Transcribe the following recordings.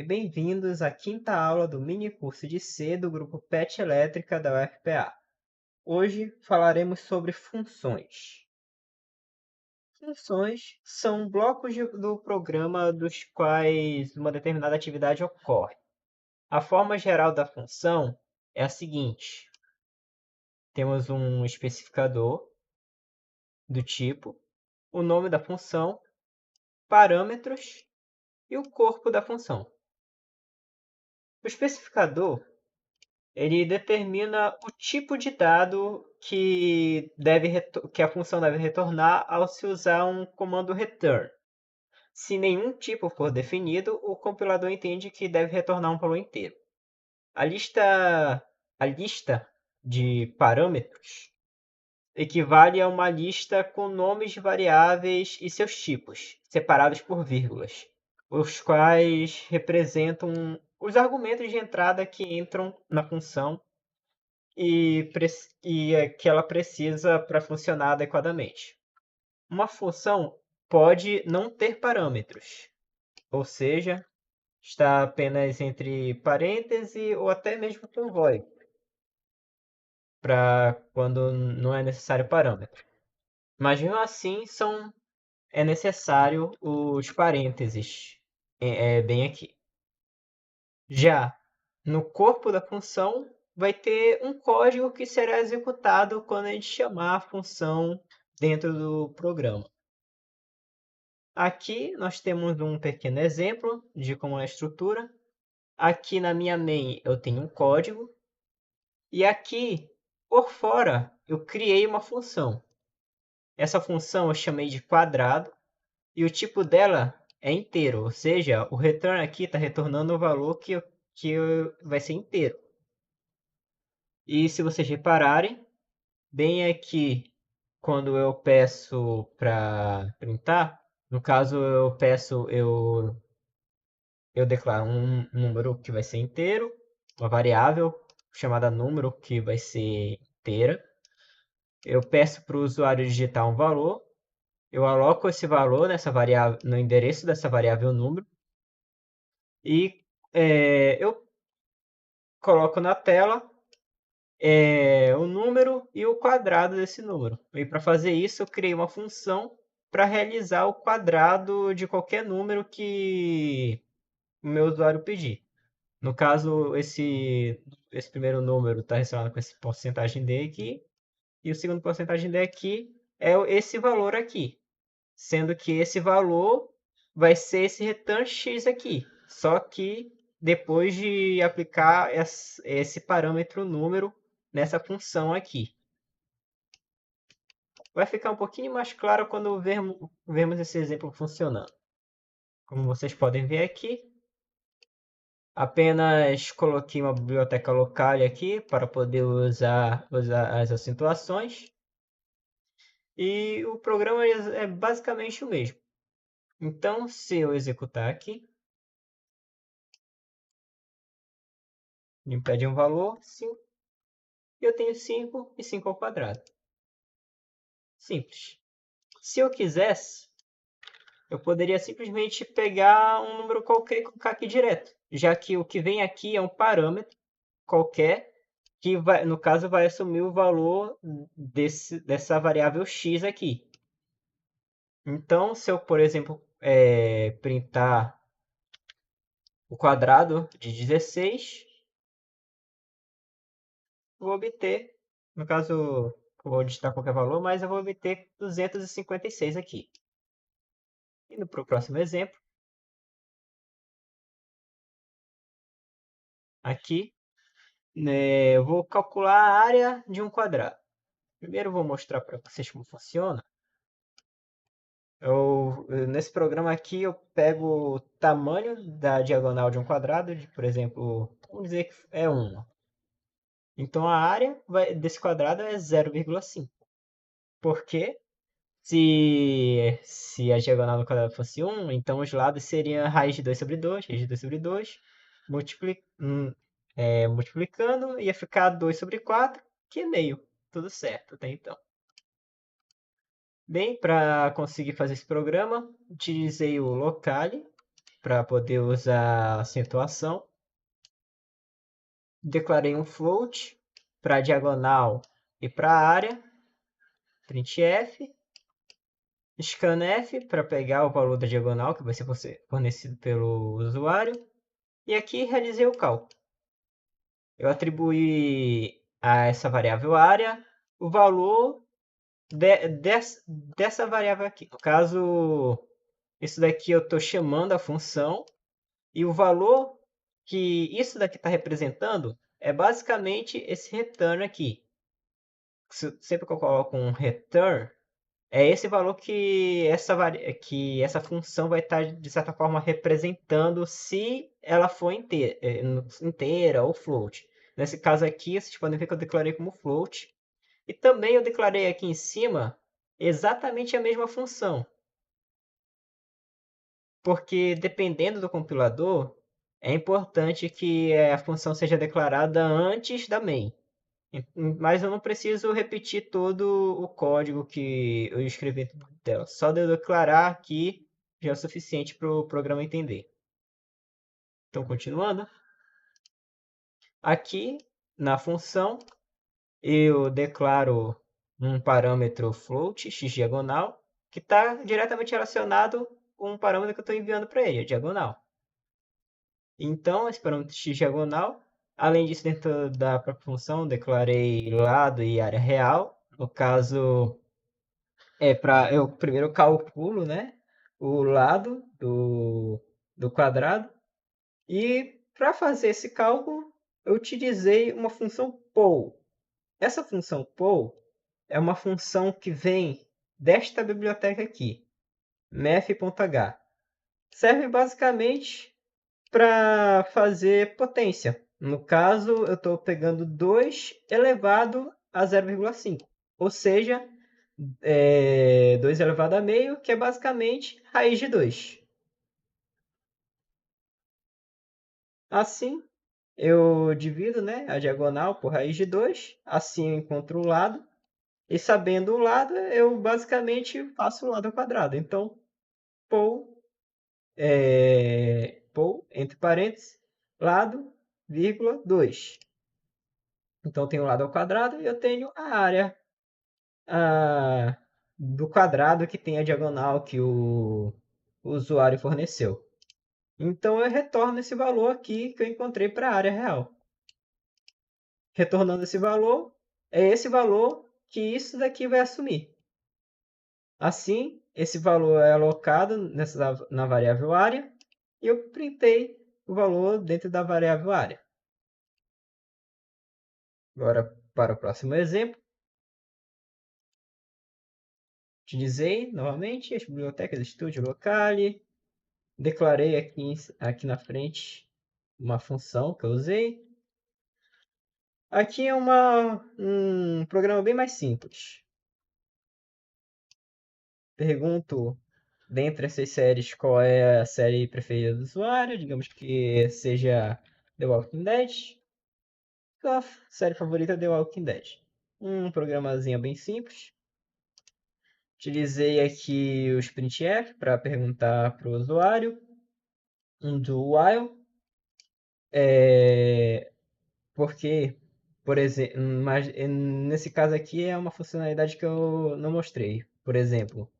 e bem-vindos à quinta aula do mini curso de C do grupo PET Elétrica da UFPA. Hoje falaremos sobre funções. Funções são blocos do programa dos quais uma determinada atividade ocorre. A forma geral da função é a seguinte: temos um especificador do tipo, o nome da função, parâmetros e o corpo da função. O especificador ele determina o tipo de dado que a função deve retornar ao se usar um comando return. Se nenhum tipo for definido, o compilador entende que deve retornar um valor inteiro. A lista de parâmetros equivale a uma lista com nomes de variáveis e seus tipos, separados por vírgulas, os quais representam os argumentos de entrada que entram na função e que ela precisa para funcionar adequadamente. Uma função pode não ter parâmetros, ou seja, está apenas entre parênteses ou até mesmo com void, para quando não é necessário parâmetro. Mas mesmo assim é necessário os parênteses bem aqui. Já no corpo da função vai ter um código que será executado quando a gente chamar a função dentro do programa. Aqui nós temos um pequeno exemplo de como é a estrutura. Aqui na minha main eu tenho um código e aqui por fora eu criei uma função. Essa função eu chamei de quadrado e o tipo dela é inteiro, ou seja, o return aqui está retornando o valor que vai ser inteiro. E se vocês repararem, bem aqui, quando eu peço para printar, no caso eu declaro um número que vai ser inteiro, uma variável chamada número que vai ser inteira. Eu peço para o usuário digitar um valor, eu aloco esse valor nessa variável, no endereço dessa variável número e eu coloco na tela o número e o quadrado desse número. E para fazer isso, eu criei uma função para realizar o quadrado de qualquer número que o meu usuário pedir. No caso, esse primeiro número está relacionado com esse porcentagem D aqui, e o segundo porcentagem D aqui é esse valor aqui, sendo que esse valor vai ser esse return x aqui, só que depois de aplicar esse parâmetro número nessa função aqui. Vai ficar um pouquinho mais claro quando vermos esse exemplo funcionando. Como vocês podem ver aqui, apenas coloquei uma biblioteca local aqui para poder usar as acentuações. E o programa é basicamente o mesmo. Então, se eu executar aqui, me pede um valor, 5, e eu tenho 5 e 5 ao quadrado. Simples. Se eu quisesse, eu poderia simplesmente pegar um número qualquer e colocar aqui direto, já que o que vem aqui é um parâmetro qualquer que vai, no caso, vai assumir o valor dessa variável x aqui. Então, se eu, por exemplo, printar o quadrado de 16, vou obter, no caso, eu vou digitar qualquer valor, mas eu vou obter 256 aqui. Indo para o próximo exemplo. Aqui, né, eu vou calcular a área de um quadrado. Primeiro eu vou mostrar para vocês como funciona. Nesse programa aqui eu pego o tamanho da diagonal de um quadrado, por exemplo, vamos dizer que é 1. Então a área desse quadrado é 0,5. Por quê? Se a diagonal do quadrado fosse 1, então os lados seriam raiz de 2 sobre 2, raiz de 2 sobre 2, multiplicando, ia ficar 2 sobre 4, que é meio. Tudo certo até então. Bem, para conseguir fazer esse programa, utilizei o locale para poder usar acentuação. Declarei um float para diagonal e para área. Printf. Scanf para pegar o valor da diagonal que vai ser fornecido pelo usuário. E aqui realizei o cálculo. Eu atribuí a essa variável área o valor dessa variável aqui. No caso, isso daqui eu estou chamando a função e o valor que isso daqui está representando é basicamente esse return aqui. Sempre que eu coloco um return, é esse valor que essa função vai estar, de certa forma, representando se ela for inteira ou float. Nesse caso aqui, vocês podem ver que eu declarei como float. E também eu declarei aqui em cima exatamente a mesma função. Porque dependendo do compilador, é importante que a função seja declarada antes da main. Mas eu não preciso repetir todo o código que eu escrevi dela. Só de eu declarar aqui já é o suficiente para o programa entender. Então, continuando. Aqui, na função, eu declaro um parâmetro float, x-diagonal, que está diretamente relacionado com um parâmetro que eu estou enviando para ele, a diagonal. Então, esse parâmetro x-diagonal, além disso, dentro da própria função, declarei lado e área real. No caso, eu primeiro calculo, né, o lado do quadrado. E para fazer esse cálculo, eu utilizei uma função poll. Essa função poll é uma função que vem desta biblioteca aqui, math.h. Serve basicamente para fazer potência. No caso, eu estou pegando 2 elevado a 0,5. Ou seja, 2 elevado a meio, que é basicamente raiz de 2. Assim, eu divido, né, a diagonal por raiz de 2. Assim eu encontro o lado. E sabendo o lado, eu basicamente faço o lado ao quadrado. Então, poll, entre parênteses, lado, vírgula, 2. Então, eu tenho o lado ao quadrado e eu tenho a área do quadrado que tem a diagonal que o usuário forneceu. Então, eu retorno esse valor aqui que eu encontrei para a área real. Retornando esse valor, é esse valor que isso daqui vai assumir. Assim, esse valor é alocado na variável área e eu printei o valor dentro da variável área. Agora, para o próximo exemplo, utilizei novamente as bibliotecas Studio Locale, declarei aqui na frente uma função que eu usei. Aqui é um programa bem mais simples. Pergunto, dentre essas séries, qual é a série preferida do usuário. Digamos que seja The Walking Dead. Qual a série favorita The Walking Dead? Um programazinho bem simples. Utilizei aqui o printf para perguntar para o usuário. Um do while. Porque, por exemplo, mas nesse caso aqui é uma funcionalidade que eu não mostrei. Por exemplo,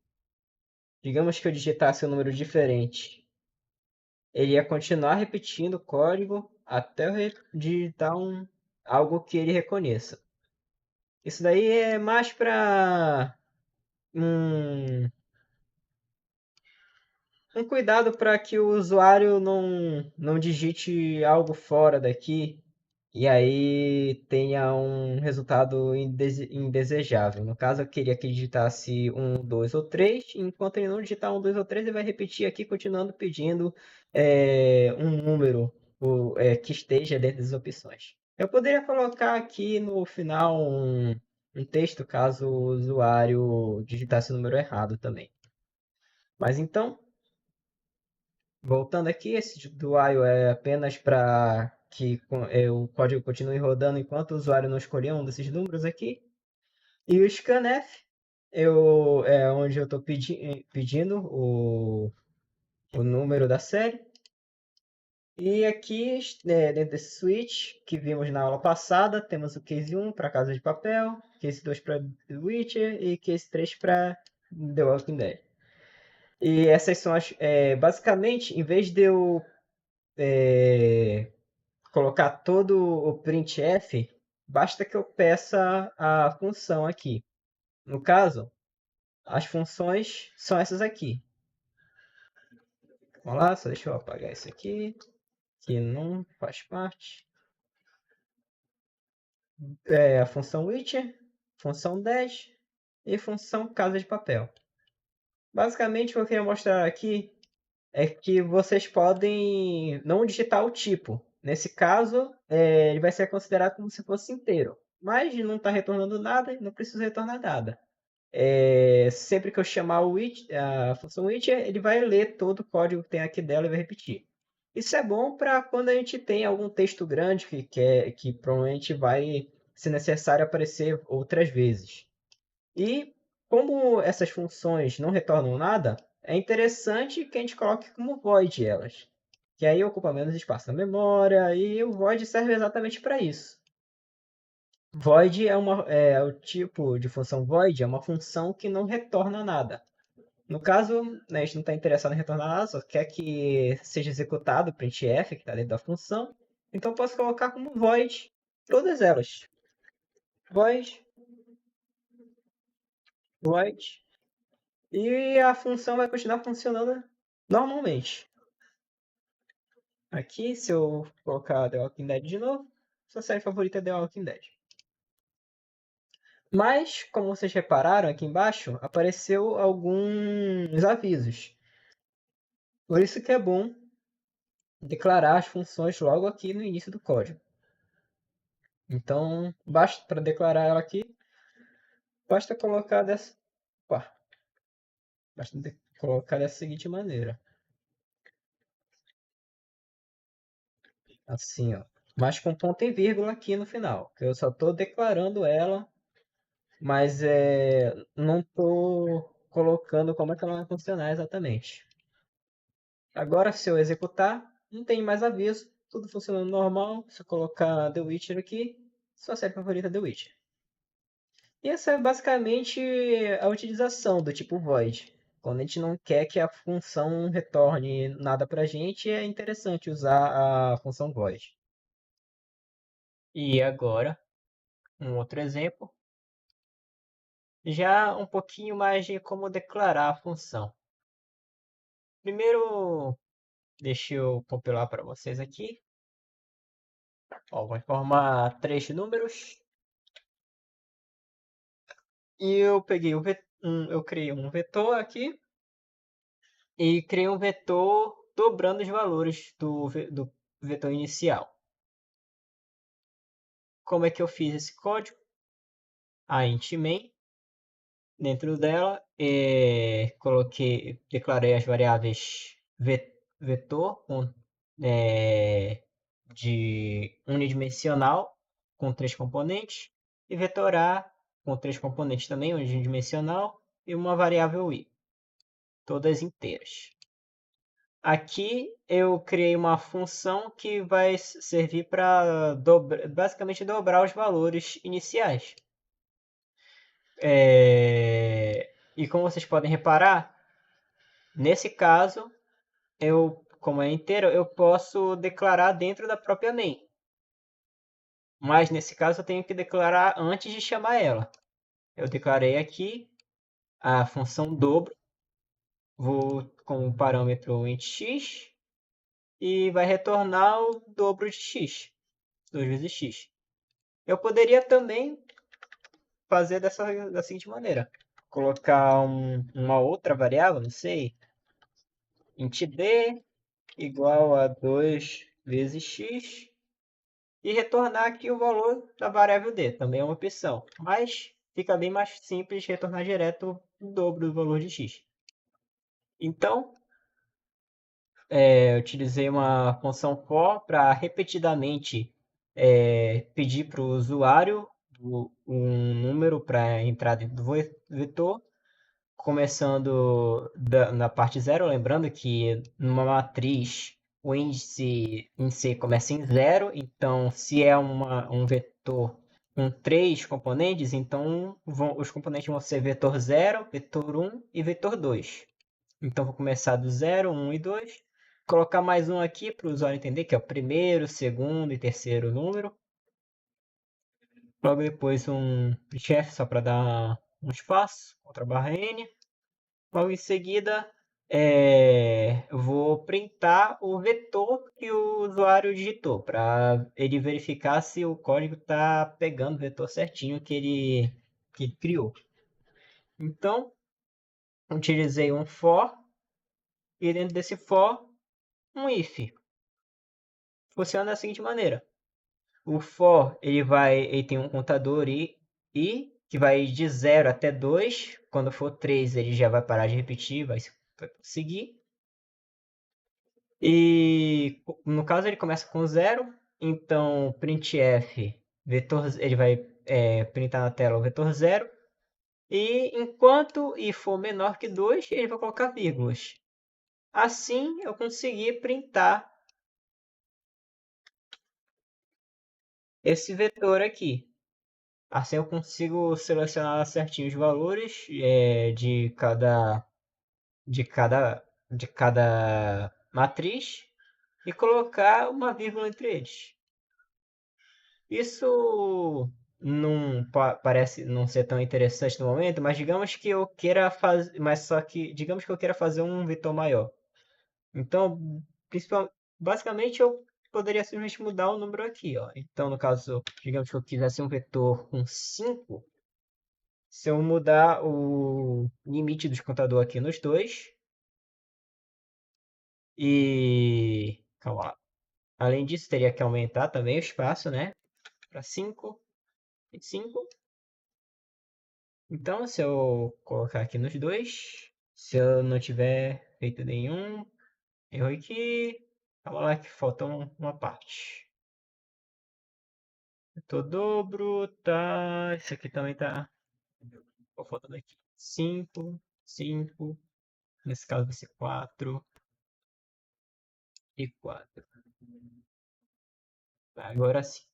digamos que eu digitasse um número diferente. Ele ia continuar repetindo o código até eu digitar algo que ele reconheça. Isso daí é mais para um cuidado para que o usuário não digite algo fora daqui e aí tenha um resultado indesejável. No caso, eu queria que ele digitasse 1, 2 ou 3. Enquanto ele não digitar 1, 2 ou 3, ele vai repetir aqui, continuando pedindo um número que esteja dentro das opções. Eu poderia colocar aqui no final um texto caso o usuário digitasse o número errado também. Mas então, voltando aqui, esse do while é apenas para que o código continue rodando enquanto o usuário não escolher um desses números aqui. E o scanf é onde eu estou pedindo o número da série. E aqui, dentro desse switch que vimos na aula passada, temos o case 1 para Casa de Papel, case 2 para The Witcher e case 3 para The Walking Dead. E essas são basicamente, em vez de eu colocar todo o printf, basta que eu peça a função aqui. No caso, as funções são essas aqui. Vamos lá, só deixa eu apagar isso aqui, que não faz parte. A função Witcher, função dash e função Casa de Papel. Basicamente, o que eu queria mostrar aqui é que vocês podem não digitar o tipo. Nesse caso, ele vai ser considerado como se fosse inteiro. Mas não está retornando nada e não precisa retornar nada. Sempre que eu chamar a função witcher, ele vai ler todo o código que tem aqui dela e vai repetir. Isso é bom para quando a gente tem algum texto grande que provavelmente vai, se necessário, aparecer outras vezes. E como essas funções não retornam nada, é interessante que a gente coloque como void elas. Que aí ocupa menos espaço na memória e o void serve exatamente para isso. Void é o tipo de função void, é uma função que não retorna nada. No caso, né, a gente não está interessado em retornar nada, só quer que seja executado o printf, que está dentro da função. Então posso colocar como void todas elas. Void, void, e a função vai continuar funcionando normalmente. Aqui, se eu colocar The Walking Dead de novo, sua série favorita é The Walking Dead. Mas, como vocês repararam aqui embaixo, apareceu alguns avisos. Por isso que é bom declarar as funções logo aqui no início do código. Então, basta para declarar ela aqui, basta colocar colocar dessa seguinte maneira. Assim, ó. Mas com ponto e vírgula aqui no final. Que eu só estou declarando ela, mas não estou colocando como é que ela vai funcionar exatamente. Agora, se eu executar, não tem mais aviso, tudo funcionando normal. Se eu colocar The Witcher aqui, sua série favorita é The Witcher. E essa é basicamente a utilização do tipo void. Quando a gente não quer que a função retorne nada para a gente, é interessante usar a função void. E agora, um outro exemplo, já um pouquinho mais de como declarar a função. Primeiro, deixa eu compilar para vocês aqui. Ó, vou informar 3 números. E eu peguei eu criei um vetor aqui e criei um vetor dobrando os valores do vetor inicial. Como é que eu fiz esse código? A int main, dentro dela, declarei as variáveis vetor de unidimensional com 3 componentes e vetor A com 3 componentes também unidimensional e uma variável i, todas inteiras. Aqui eu criei uma função que vai servir para basicamente dobrar os valores iniciais. E como vocês podem reparar, nesse caso, como é inteiro, eu posso declarar dentro da própria main. Mas nesse caso eu tenho que declarar antes de chamar ela. Eu declarei aqui a função dobro, vou com o parâmetro int x e vai retornar o dobro de x, 2 vezes x. Eu poderia também fazer da seguinte maneira: colocar uma outra variável, não sei, int d igual a 2 vezes x e retornar aqui o valor da variável d. Também é uma opção, mas fica bem mais simples retornar direto o dobro do valor de x. Então, eu utilizei uma função for para repetidamente pedir para o usuário um número para entrar dentro do vetor, começando na parte 0, lembrando que numa matriz o índice em si começa em 0, então se é um vetor com 3 componentes, então os componentes vão ser vetor 0, vetor 1 e vetor 2. Então vou começar do 0, 1 e 2, colocar mais um aqui para o usuário entender que é o primeiro, segundo e terceiro número. Logo depois um printf só para dar um espaço, outra barra n. Logo em seguida, eu vou printar o vetor que o usuário digitou, para ele verificar se o código está pegando o vetor certinho que ele criou. Então, utilizei um for, e dentro desse for, um if. Funciona da seguinte maneira. O for ele tem um contador i que vai de 0 até 2. Quando for 3, ele já vai parar de repetir, vai seguir. E no caso ele começa com 0, então printf vetor, ele vai printar na tela o vetor 0. E enquanto i for menor que 2, ele vai colocar vírgulas. Assim eu consegui printar esse vetor aqui. Assim eu consigo selecionar certinho os valores de cada matriz e colocar uma vírgula entre eles. Isso não parece não ser tão interessante no momento, mas digamos que eu queira fazer, digamos que eu queira fazer um vetor maior. Então, basicamente eu poderia simplesmente mudar o número aqui, ó. Então, no caso, digamos que eu quisesse um vetor com 5. Se eu mudar o limite do contador aqui nos dois. E. Calma lá. Além disso, teria que aumentar também o espaço, né? Para 5 e 5. Então, se eu colocar aqui nos dois. Se eu não tiver feito nenhum erro aqui. Calma lá que falta uma parte. Vetor dobro, tá. Isso aqui também tá. Tô faltando aqui. 5, 5. Nesse caso vai ser 4 e 4. Agora sim.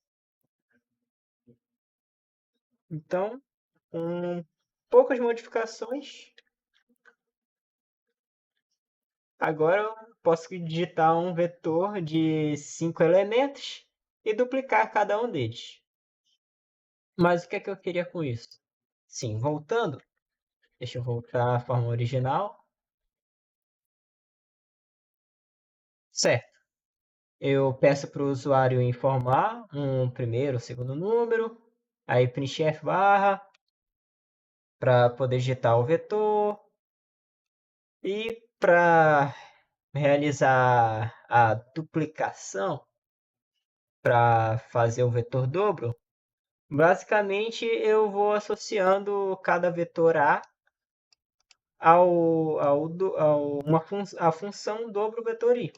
Então, com poucas modificações, agora eu posso digitar um vetor de 5 elementos e duplicar cada um deles. Mas o que é que eu queria com isso? Sim, voltando. Deixa eu voltar à forma original. Certo. Eu peço para o usuário informar um primeiro, segundo número. Aí printf barra para poder digitar o vetor. E para realizar a duplicação, para fazer o vetor dobro, basicamente eu vou associando cada vetor A a função dobro vetor I.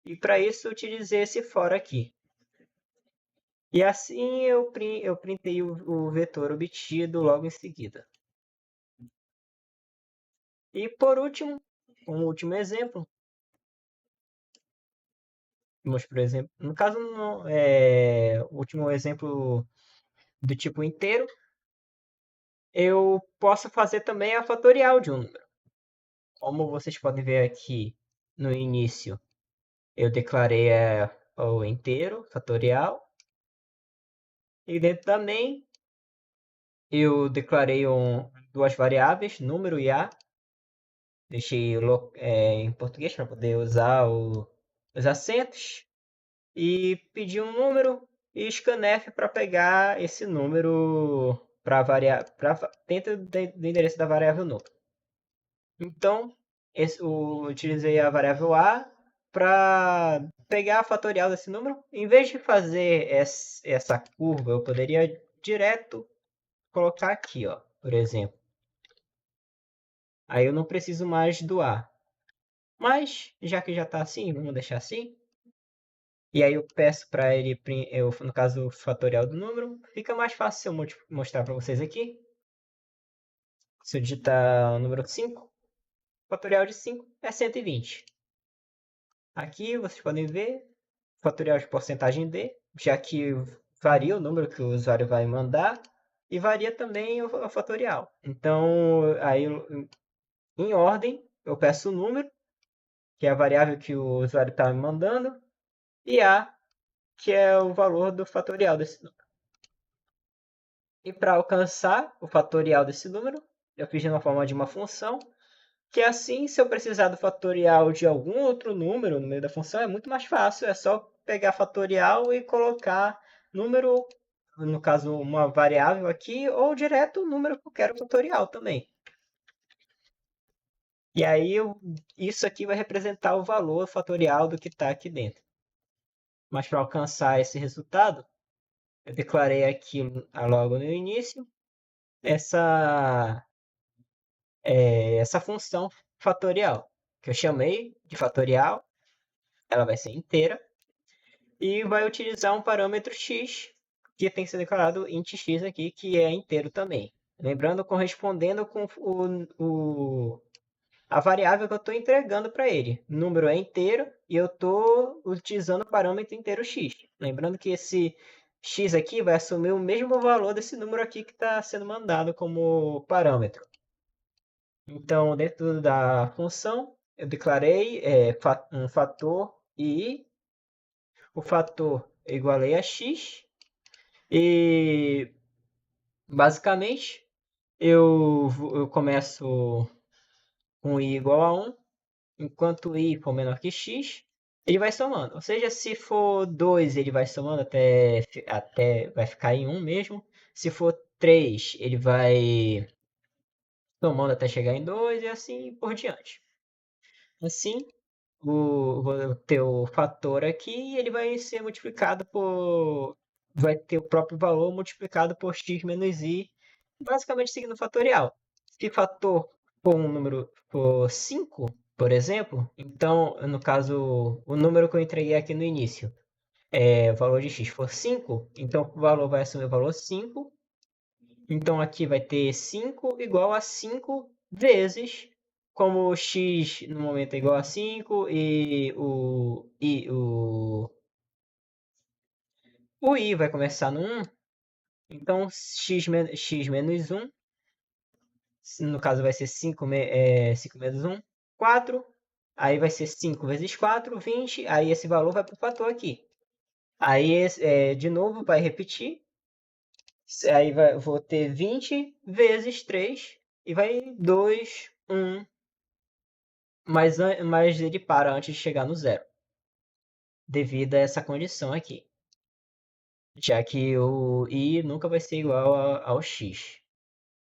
E para isso eu utilizei esse for aqui. E assim eu printei o vetor obtido logo em seguida. E por último, um último exemplo. Vamos, por exemplo, no caso, o último exemplo do tipo inteiro, eu posso fazer também a fatorial de um número. Como vocês podem ver aqui no início, eu declarei o inteiro fatorial. E dentro da main, eu declarei duas variáveis, número e a. Deixei em português para poder usar os acentos. E pedi um número e scanf para pegar esse número dentro do endereço da variável número. Então, utilizei a variável a para pegar a fatorial desse número. Em vez de fazer essa curva, eu poderia direto colocar aqui, ó, por exemplo. Aí eu não preciso mais do a. Mas, já que já está assim, vamos deixar assim. E aí eu peço para ele, no caso, o fatorial do número. Fica mais fácil se eu mostrar para vocês aqui. Se eu digitar o número 5, o fatorial de 5 é 120. Aqui vocês podem ver fatorial de porcentagem D, já que varia o número que o usuário vai mandar e varia também o fatorial. Então, aí em ordem, eu peço o número, que é a variável que o usuário está me mandando, e A, que é o valor do fatorial desse número. E para alcançar o fatorial desse número, eu fiz na forma de uma função, que assim, se eu precisar do fatorial de algum outro número no meio da função, é muito mais fácil, é só pegar fatorial e colocar número, no caso, uma variável aqui, ou direto o número que eu quero fatorial também. E aí, isso aqui vai representar o valor fatorial do que está aqui dentro. Mas para alcançar esse resultado, eu declarei aqui logo no início essa, essa função fatorial, que eu chamei de fatorial, ela vai ser inteira, e vai utilizar um parâmetro x, que tem que ser declarado int x aqui, que é inteiro também. Lembrando, correspondendo com a variável que eu estou entregando para ele. O número é inteiro e eu estou utilizando o parâmetro inteiro x. Lembrando que esse x aqui vai assumir o mesmo valor desse número aqui que está sendo mandado como parâmetro. Então, dentro da função, eu declarei um fator i, o fator eu igualei a x, e basicamente eu começo com i igual a 1, enquanto i for menor que x, ele vai somando. Ou seja, se for 2, ele vai somando até vai ficar em 1 mesmo. Se for 3, ele vai somando até chegar em 2 e assim por diante. Assim, vou ter o fator aqui e ele vai ser multiplicado por... vai ter o próprio valor multiplicado por x menos i, basicamente seguindo o fatorial. Se fator for um número for 5, por exemplo, então, no caso, o número que eu entreguei aqui no início, o valor de x for 5, então o valor vai assumir o valor 5. Então aqui vai ter 5 igual a 5 vezes, como o x no momento é igual a 5 e o i vai começar no 1, então x menos 1, no caso vai ser 5 menos 1, 4, aí vai ser 5 vezes 4, 20, aí esse valor vai para o fator aqui. Aí, de novo, vai repetir, aí vou ter 20 vezes 3, e vai 2, 1, mas ele para antes de chegar no zero, devido a essa condição aqui, já que o i nunca vai ser igual ao x,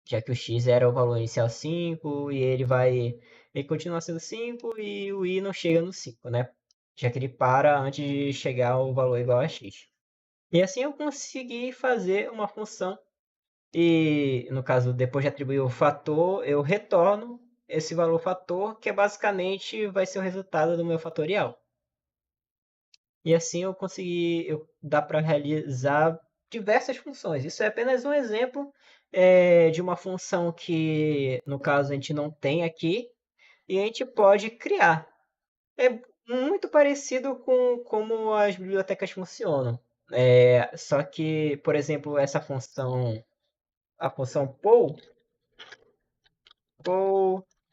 já que o x era o valor inicial 5 e ele continua sendo 5 e o i não chega no 5, né? Já que ele para antes de chegar ao valor igual a x. E assim eu consegui fazer uma função e, no caso, depois de atribuir o fator, eu retorno esse valor fator, que basicamente vai ser o resultado do meu fatorial. E assim dá para realizar diversas funções. Isso é apenas um exemplo de uma função que, no caso, a gente não tem aqui e a gente pode criar. É muito parecido com como as bibliotecas funcionam. Só que, por exemplo, essa função, a função poll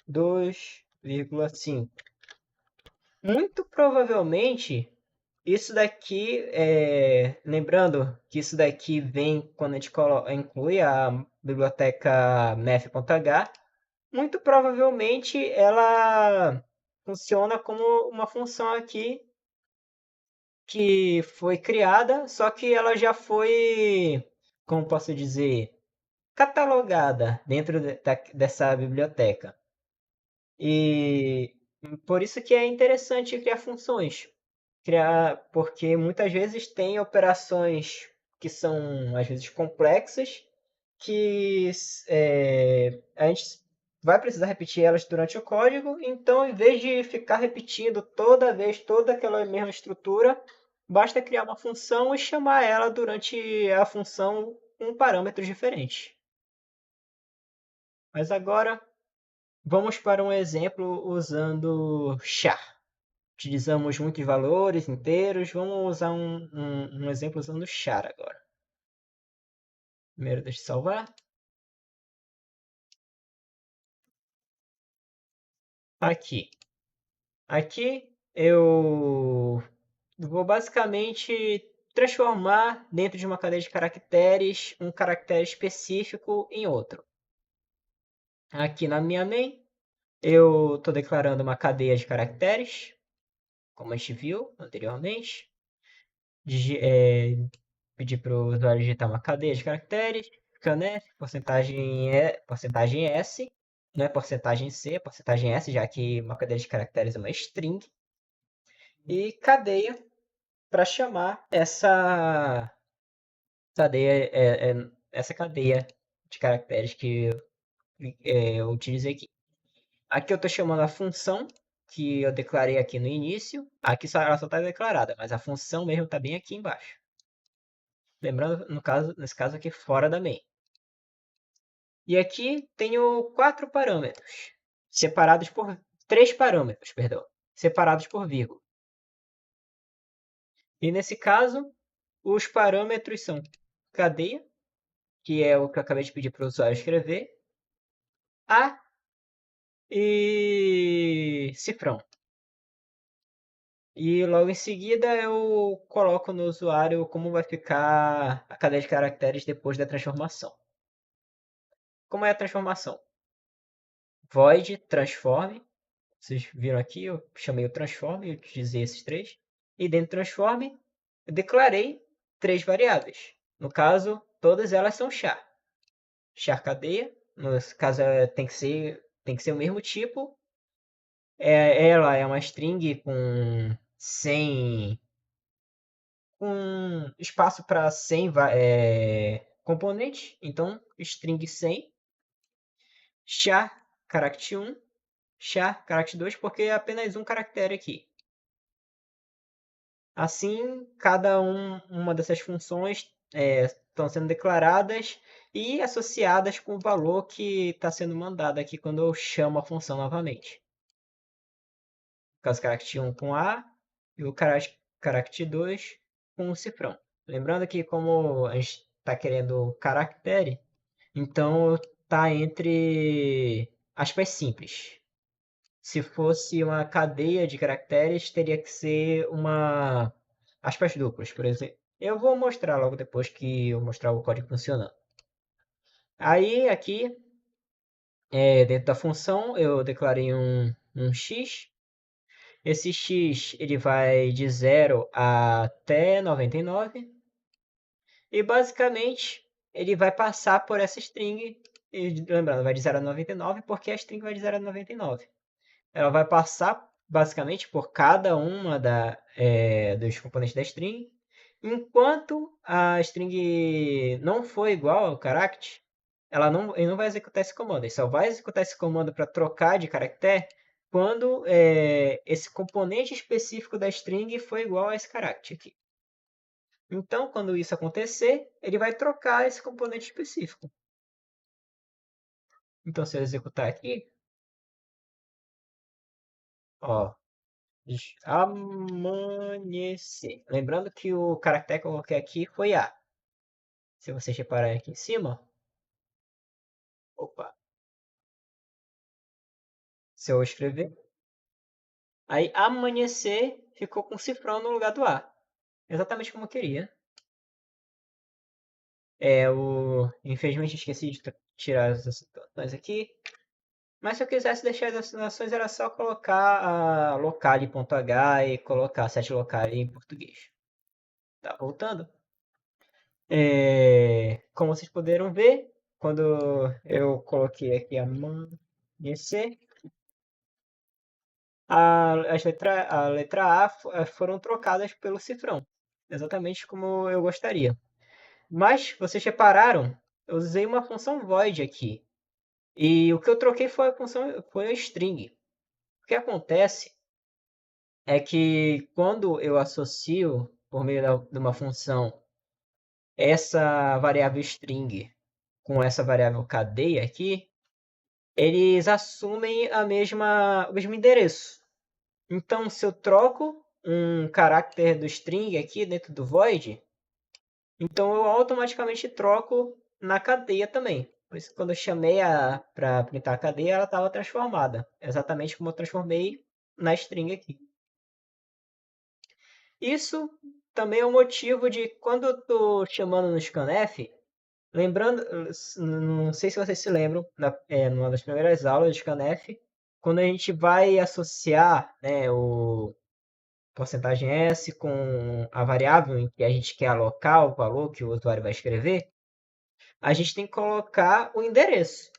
2,5. Muito provavelmente isso daqui, lembrando que isso daqui vem quando a gente inclui a biblioteca math.h, muito provavelmente ela funciona como uma função aqui que foi criada, só que ela já foi, como posso dizer, catalogada dentro dessa biblioteca. E por isso que é interessante criar funções, porque muitas vezes tem operações que são às vezes complexas, que a gente vai precisar repetir elas durante o código, então em vez de ficar repetindo toda vez toda aquela mesma estrutura, basta criar uma função e chamar ela durante a função com parâmetros diferentes. Mas agora vamos para um exemplo usando char. utilizamos muitos valores inteiros. Vamos usar um exemplo usando char agora. Primeiro, deixa eu salvar. Aqui. Aqui eu vou basicamente transformar dentro de uma cadeia de caracteres um caractere específico em outro. Aqui na minha main, eu estou declarando uma cadeia de caracteres, como a gente viu anteriormente. Pedir para o usuário digitar uma cadeia de caracteres, scanf, porcentagem S, não é porcentagem C, porcentagem S, já que uma cadeia de caracteres é uma string, e cadeia para chamar essa cadeia de caracteres que eu utilizei aqui. Aqui eu estou chamando a função que eu declarei aqui no início. Aqui ela só está declarada, mas a função mesmo está bem aqui embaixo. Lembrando, nesse caso aqui, fora da main. E aqui tenho 4 parâmetros, separados por 3 parâmetros, perdão, separados por vírgula. E nesse caso, os parâmetros são cadeia, que é o que eu acabei de pedir para o usuário escrever, A e cifrão. E logo em seguida eu coloco no usuário como vai ficar a cadeia de caracteres depois da transformação. Como é a transformação? Void transform. Vocês viram aqui, eu chamei o transform e utilizei esses 3. E dentro do transform, eu declarei 3 variáveis. No caso, todas elas são char. Char cadeia, no caso tem que ser o mesmo tipo. Ela é uma string com espaço para 100 componentes. Então, string 100, char character 1, char character 2, porque é apenas um caractere aqui. Assim, uma dessas funções estão sendo declaradas e associadas com o valor que está sendo mandado aqui quando eu chamo a função novamente. No caso, character 1 com A e o character 2 com o cifrão. Lembrando que como a gente está querendo caractere, então está entre aspas simples. Se fosse uma cadeia de caracteres, teria que ser uma aspas duplas, por exemplo. Eu vou mostrar logo depois que eu mostrar o código funcionando. Aí, aqui, dentro da função, eu declarei um x. Esse x ele vai de 0 até 99. E, basicamente, ele vai passar por essa string. E, lembrando, vai de 0 a 99 porque a string vai de 0 a 99. Ela vai passar basicamente por cada uma dos componentes da string. Enquanto a string não for igual ao character, ele não vai executar esse comando. Ele só vai executar esse comando para trocar de caractere quando esse componente específico da string for igual a esse character aqui. Então, quando isso acontecer, ele vai trocar esse componente específico. Então, se eu executar aqui, ó, amanhecer. Lembrando que o caractere que eu coloquei aqui foi A. Se vocês repararem aqui em cima. Opa. Se eu escrever. Aí amanhecer ficou com cifrão no lugar do A. Exatamente como eu queria. Infelizmente esqueci de tirar as assinações aqui. Mas se eu quisesse deixar as assinações era só colocar a locale.h e colocar set locale em português. Tá voltando? Como vocês puderam ver, quando eu coloquei aqui amanhecer, a letra A foram trocadas pelo cifrão, exatamente como eu gostaria. Mas vocês repararam, eu usei uma função void aqui. E o que eu troquei foi a string. O que acontece é que quando eu associo, por meio de uma função, essa variável string com essa variável cadeia aqui, eles assumem o mesmo endereço. Então, se eu troco um caráter do string aqui dentro do void, então eu automaticamente troco na cadeia também. Por isso que quando eu chamei para printar a cadeia, ela estava transformada. Exatamente como eu transformei na string aqui. Isso também é o motivo de quando eu estou chamando no scanf, lembrando, não sei se vocês se lembram, numa das primeiras aulas de scanf, quando a gente vai associar, né, o porcentagem %s com a variável em que a gente quer alocar o valor que o usuário vai escrever, a gente tem que colocar o endereço.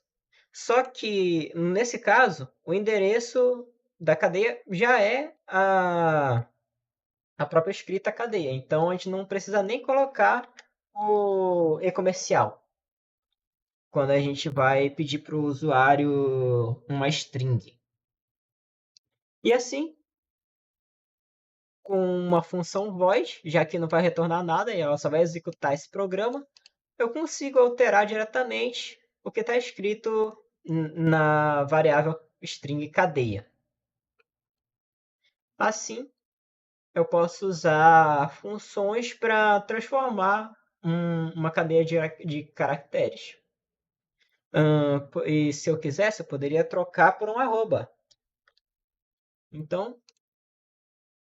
Só que, nesse caso, o endereço da cadeia já é a própria escrita cadeia. Então, a gente não precisa nem colocar o e-comercial quando a gente vai pedir para o usuário uma string. E assim, com uma função void, já que não vai retornar nada e ela só vai executar esse programa, eu consigo alterar diretamente o que está escrito na variável string cadeia. Assim, eu posso usar funções para transformar uma cadeia de caracteres. E se eu quisesse, eu poderia trocar por um arroba. Então,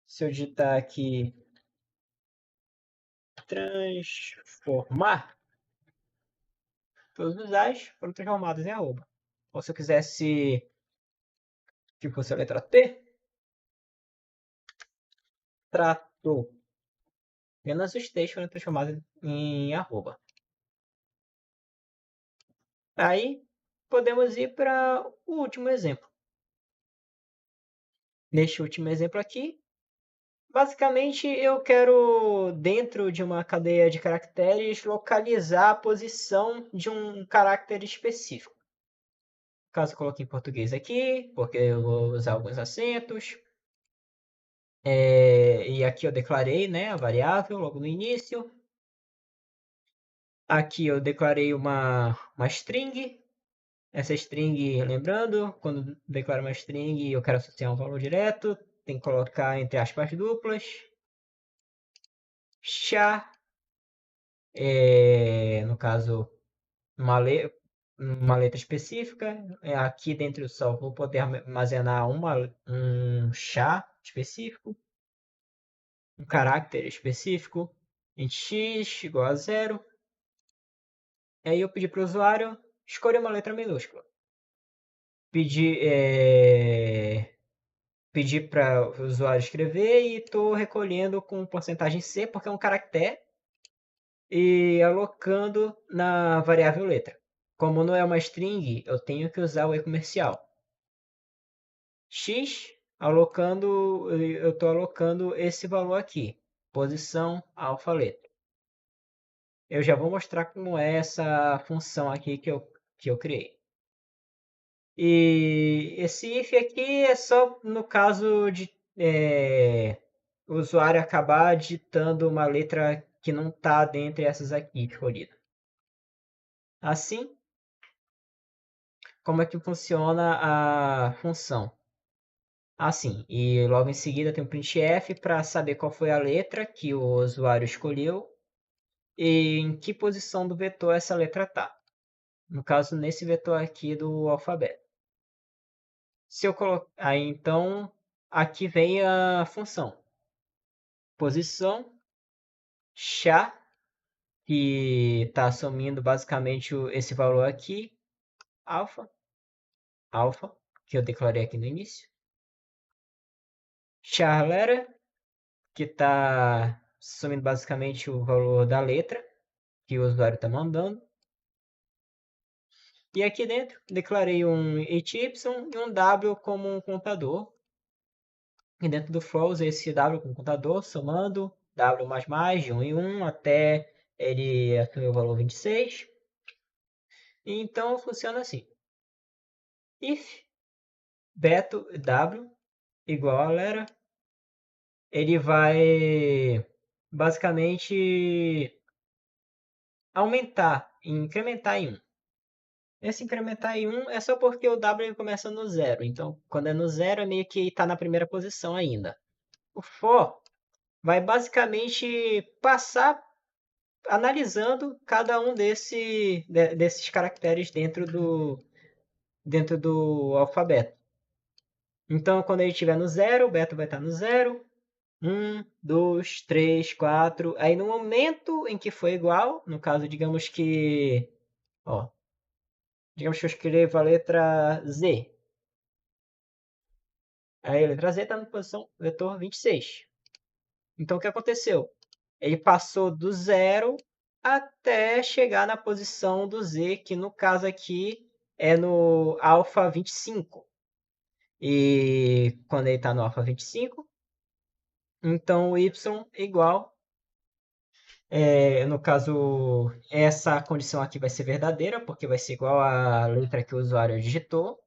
se eu digitar aqui transformar, todos os A's foram transformados em arroba. Ou se eu quisesse que fosse a letra T, tratou. Apenas os T's foram transformados em arroba. Aí, podemos ir para o último exemplo. Neste último exemplo aqui, basicamente eu quero, dentro de uma cadeia de caracteres, localizar a posição de um caractere específico. Caso eu coloque em português aqui, porque eu vou usar alguns acentos. E aqui eu declarei, né, a variável logo no início. Aqui eu declarei uma string. Essa string, lembrando, quando declaro uma string eu quero associar um valor direto, tem que colocar entre aspas duplas. Char, no caso, uma letra específica. Aqui dentro do sol vou poder armazenar um char específico, um caráter específico, int x igual a 0. Aí eu pedi para o usuário escolher uma letra minúscula. Pedi para o usuário escrever e estou recolhendo com porcentagem C, porque é um caractere, e alocando na variável letra. Como não é uma string, eu tenho que usar o e-comercial. X, eu estou alocando esse valor aqui, posição alfa letra. Eu já vou mostrar como é essa função aqui que eu criei. E esse if aqui é só no caso de o usuário acabar digitando uma letra que não está dentre essas aqui escolhidas. Assim, como é que funciona a função? Assim, e logo em seguida tem um printf para saber qual foi a letra que o usuário escolheu e em que posição do vetor essa letra está. No caso, nesse vetor aqui do alfabeto. Se eu colocar, aí então aqui vem a função posição char, que está assumindo basicamente esse valor aqui, alfa, que eu declarei aqui no início. Char letter, que está assumindo basicamente o valor da letra que o usuário está mandando. E aqui dentro, declarei um HY e um W como um contador. E dentro do for, usei esse W como contador, somando W++, de 1 em 1, até ele assumir o valor 26. E então, funciona assim. If beto W igual a Lera, ele vai basicamente aumentar, incrementar em 1. Esse incrementar em 1 é só porque o W começa no zero. Então, quando é no zero, é meio que está na primeira posição ainda. O for vai basicamente passar analisando cada um desses caracteres dentro do alfabeto. Então, quando ele estiver no zero, o beta vai estar no zero. 1, 2, 3, 4. Aí, no momento em que for igual, no caso, digamos que eu escrevo a letra Z. Aí a letra Z está na posição vetor 26. Então, o que aconteceu? Ele passou do zero até chegar na posição do Z, que no caso aqui é no alfa 25. E quando ele está no alfa 25, então o Y é igual. No caso, essa condição aqui vai ser verdadeira, porque vai ser igual à letra que o usuário digitou.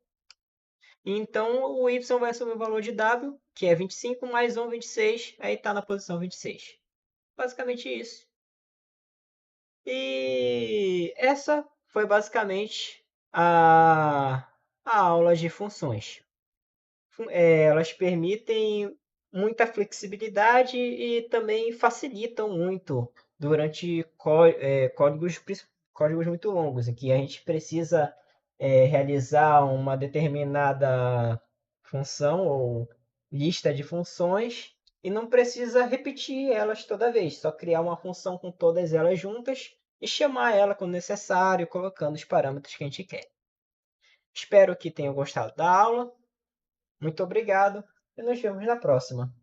Então o Y vai assumir o valor de W, que é 25 mais 1, 26, aí está na posição 26. Basicamente isso. E essa foi basicamente a aula de funções. Elas permitem muita flexibilidade e também facilitam muito durante códigos muito longos, em que a gente precisa realizar uma determinada função ou lista de funções e não precisa repetir elas toda vez, só criar uma função com todas elas juntas e chamar ela quando necessário, colocando os parâmetros que a gente quer. Espero que tenham gostado da aula. Muito obrigado e nos vemos na próxima.